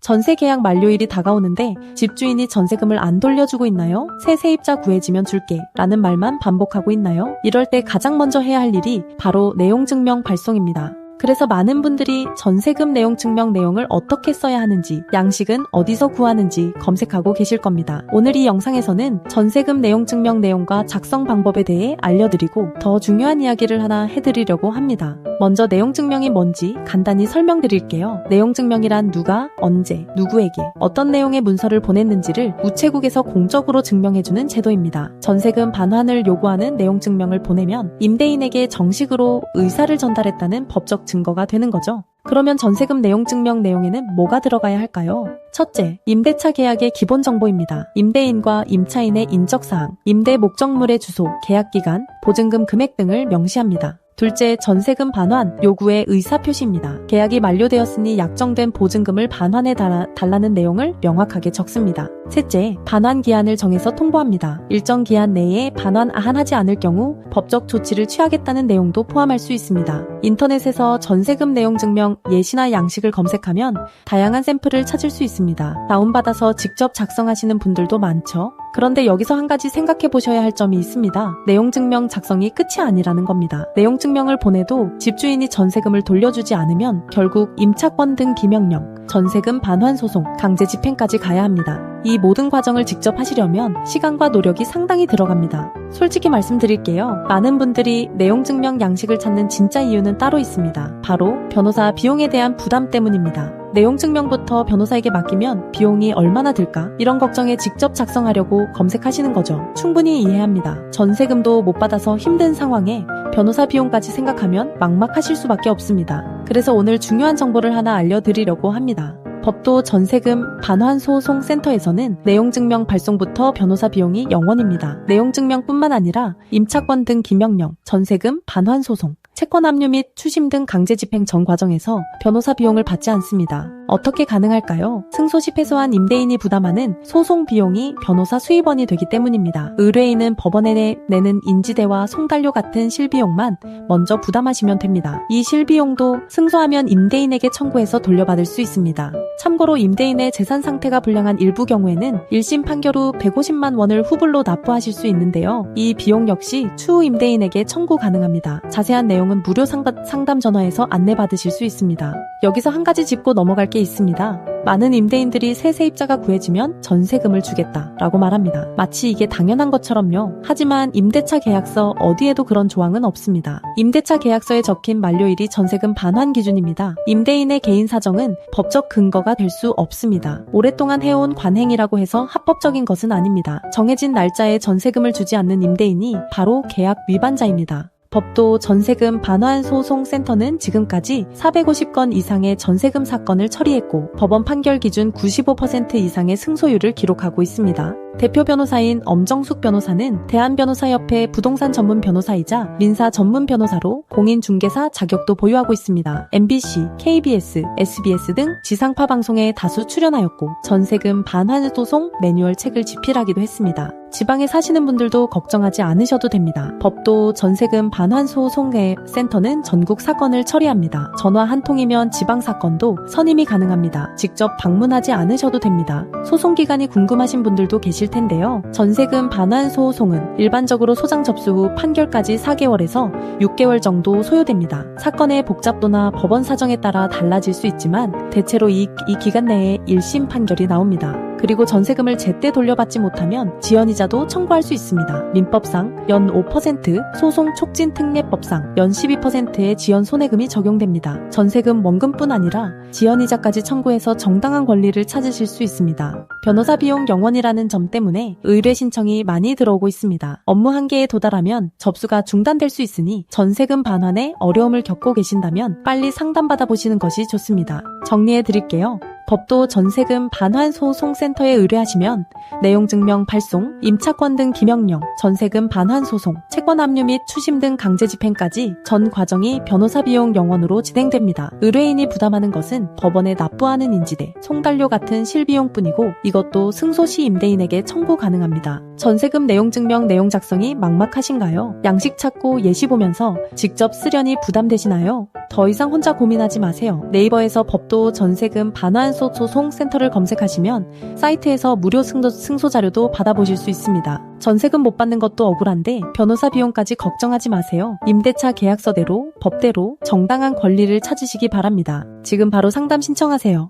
전세 계약 만료일이 다가오는데 집주인이 전세금을 안 돌려주고 있나요? 새 세입자 구해지면 줄게 라는 말만 반복하고 있나요? 이럴 때 가장 먼저 해야 할 일이 바로 내용증명 발송입니다. 그래서 많은 분들이 전세금 내용증명 내용을 어떻게 써야 하는지, 양식은 어디서 구하는지 검색하고 계실 겁니다. 오늘 이 영상에서는 전세금 내용증명 내용과 작성 방법에 대해 알려드리고 더 중요한 이야기를 하나 해드리려고 합니다. 먼저 내용증명이 뭔지 간단히 설명드릴게요. 내용증명이란 누가, 언제, 누구에게, 어떤 내용의 문서를 보냈는지를 우체국에서 공적으로 증명해주는 제도입니다. 전세금 반환을 요구하는 내용증명을 보내면 임대인에게 정식으로 의사를 전달했다는 법적 증거가 되는 거죠. 그러면 전세금 내용증명 내용에는 뭐가 들어가야 할까요? 첫째, 임대차 계약의 기본 정보입니다. 임대인과 임차인의 인적사항, 임대 목적물의 주소, 계약기간, 보증금 금액 등을 명시합니다. 둘째, 전세금 반환 요구의 의사표시입니다. 계약이 만료되었으니 약정된 보증금을 반환해 달라는 내용을 명확하게 적습니다. 셋째, 반환 기한을 정해서 통보합니다. 일정 기한 내에 반환하지 않을 경우 법적 조치를 취하겠다는 내용도 포함할 수 있습니다. 인터넷에서 전세금 내용증명 예시나 양식을 검색하면 다양한 샘플을 찾을 수 있습니다. 다운받아서 직접 작성하시는 분들도 많죠. 그런데 여기서 한 가지 생각해 보셔야 할 점이 있습니다. 내용증명 작성이 끝이 아니라는 겁니다. 내용증명을 보내도 집주인이 전세금을 돌려주지 않으면 결국 임차권 등 기명령, 전세금 반환 소송, 강제 집행까지 가야 합니다. 이 모든 과정을 직접 하시려면 시간과 노력이 상당히 들어갑니다. 솔직히 말씀드릴게요. 많은 분들이 내용증명 양식을 찾는 진짜 이유는 따로 있습니다. 바로 변호사 비용에 대한 부담 때문입니다. 내용증명부터 변호사에게 맡기면 비용이 얼마나 들까? 이런 걱정에 직접 작성하려고 검색하시는 거죠. 충분히 이해합니다. 전세금도 못 받아서 힘든 상황에 변호사 비용까지 생각하면 막막하실 수밖에 없습니다. 그래서 오늘 중요한 정보를 하나 알려드리려고 합니다. 법도 전세금 반환소송센터에서는 내용증명 발송부터 변호사 비용이 0원입니다. 내용증명뿐만 아니라 임차권 등 기명령, 전세금 반환소송, 채권 압류 및 추심 등 강제 집행 전 과정에서 변호사 비용을 받지 않습니다. 어떻게 가능할까요? 승소시 패소한 임대인이 부담하는 소송 비용이 변호사 수입원이 되기 때문입니다. 의뢰인은 법원에 내는 인지대와 송달료 같은 실비용만 먼저 부담하시면 됩니다. 이 실비용도 승소하면 임대인에게 청구해서 돌려받을 수 있습니다. 참고로 임대인의 재산 상태가 불량한 일부 경우에는 1심 판결 후 150만 원을 후불로 납부하실 수 있는데요. 이 비용 역시 추후 임대인에게 청구 가능합니다. 자세한 내용은 무료 상담 전화에서 안내받으실 수 있습니다. 여기서 한 가지 짚고 넘어갈 게 있습니다. 많은 임대인들이 새 세입자가 구해지면 전세금을 주겠다라고 말합니다. 마치 이게 당연한 것처럼요. 하지만 임대차 계약서 어디에도 그런 조항은 없습니다. 임대차 계약서에 적힌 만료일이 전세금 반환 기준입니다. 임대인의 개인 사정은 법적 근거가 될 수 없습니다. 오랫동안 해온 관행이라고 해서 합법적인 것은 아닙니다. 정해진 날짜에 전세금을 주지 않는 임대인이 바로 계약 위반자입니다. 법도 전세금 반환소송센터는 지금까지 450건 이상의 전세금 사건을 처리했고 법원 판결 기준 95% 이상의 승소율을 기록하고 있습니다. 대표 변호사인 엄정숙 변호사는 대한변호사협회 부동산 전문 변호사이자 민사 전문 변호사로 공인중개사 자격도 보유하고 있습니다. MBC, KBS, SBS 등 지상파 방송에 다수 출연하였고 전세금 반환소송 매뉴얼 책을 집필하기도 했습니다. 지방에 사시는 분들도 걱정하지 않으셔도 됩니다. 법도 전세금 반환소송센터는 전국 사건을 처리합니다. 전화 한 통이면 지방 사건도 선임이 가능합니다. 직접 방문하지 않으셔도 됩니다. 소송 기간이 궁금하신 분들도 계실 텐데요. 전세금 반환소송은 일반적으로 소장 접수 후 판결까지 4개월에서 6개월 정도 소요됩니다. 사건의 복잡도나 법원 사정에 따라 달라질 수 있지만 대체로 이 기간 내에 1심 판결이 나옵니다. 그리고 전세금을 제때 돌려받지 못하면 지연이자도 청구할 수 있습니다. 민법상 연 5%, 소송 촉진 특례법상 연 12%의 지연 손해금이 적용됩니다. 전세금 원금뿐 아니라 지연이자까지 청구해서 정당한 권리를 찾으실 수 있습니다. 변호사 비용 0원이라는 점 때문에 의뢰 신청이 많이 들어오고 있습니다. 업무 한계에 도달하면 접수가 중단될 수 있으니 전세금 반환에 어려움을 겪고 계신다면 빨리 상담받아 보시는 것이 좋습니다. 정리해 드릴게요. 법도 전세금 반환소송센터에 의뢰하시면 내용증명 발송, 임차권 등 기명령, 전세금 반환소송, 채권 압류 및 추심 등 강제 집행까지 전 과정이 변호사 비용 0원으로 진행됩니다. 의뢰인이 부담하는 것은 법원에 납부하는 인지대, 송달료 같은 실비용뿐이고 이것도 승소시 임대인에게 청구 가능합니다. 전세금 내용증명 내용 작성이 막막하신가요? 양식 찾고 예시 보면서 직접 쓰려니 부담되시나요? 더 이상 혼자 고민하지 마세요. 네이버에서 법도 전세금 반환 상환소 소송센터를 검색하시면 사이트에서 무료 승소 자료도 받아보실 수 있습니다. 전세금 못 받는 것도 억울한데 변호사 비용까지 걱정하지 마세요. 임대차 계약서대로 법대로 정당한 권리를 찾으시기 바랍니다. 지금 바로 상담 신청하세요.